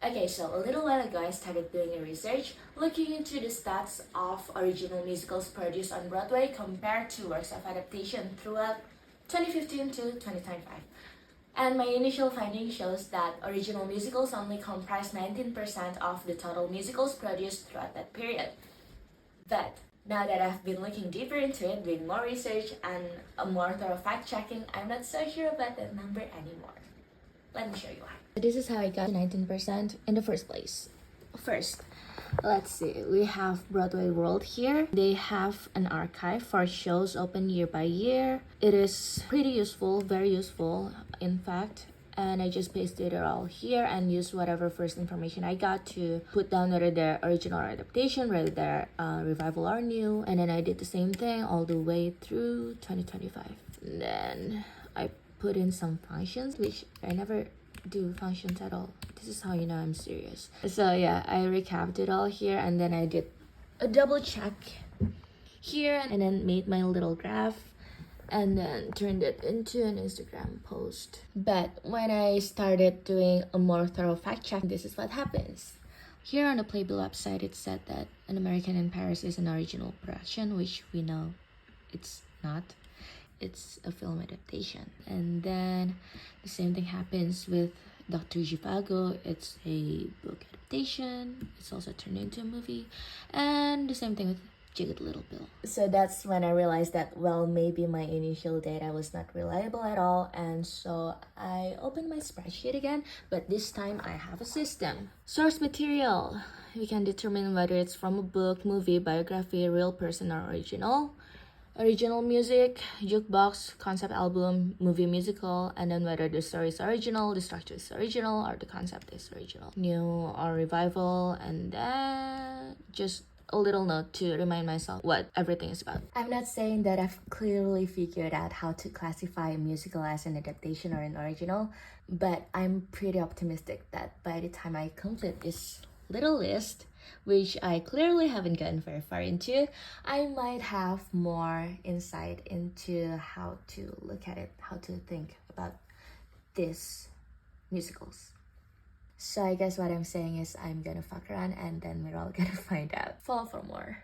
Okay, so a little while ago, I started doing a research looking into the stats of original musicals produced on Broadway compared to works of adaptation throughout 2015 to 2025. And my initial finding shows that original musicals only comprise 19% of the total musicals produced throughout that period. But now that I've been looking deeper into it, doing more research and a more thorough fact checking, I'm not so sure about that number anymore. Let me show you why. This is how I got to 19% in the first place. First, let's see. We have Broadway World here. They have an archive for shows open year by year. It is pretty useful, very useful, in fact. And I just pasted it all here and used whatever first information I got to put down whether they're original or adaptation, whether they're revival or new. And then I did the same thing all the way through 2025. And then I put in some functions, which I never do functions at all. This is how you know I'm serious. So yeah, I recapped it all here and then I did a double check here and then made my little graph and then turned it into an Instagram post. But when I started doing a more thorough fact check, this is what happens. Here on the Playbill website, it said that An American in Paris is an original production, which we know it's not. It's a film adaptation. And then the same thing happens with Dr. Zhivago. It's a book adaptation. It's also turned into a movie. And the same thing with Jagged Little Pill. So that's when I realized that, well, maybe my initial data was not reliable at all. And so I opened my spreadsheet again, but this time I have a system. Source material. We can determine whether it's from a book, movie, biography, real person, or original. Original music, jukebox, concept album, movie musical, and then whether the story is original, the structure is original, or the concept is original. New or revival, and then just a little note to remind myself what everything is about. I'm not saying that I've clearly figured out how to classify a musical as an adaptation or an original, but I'm pretty optimistic that by the time I complete this little list, which I clearly haven't gotten very far into, I might have more insight into how to look at it, how to think about these musicals. So I guess what I'm saying is I'm gonna fuck around and then we're all gonna find out. Follow for more.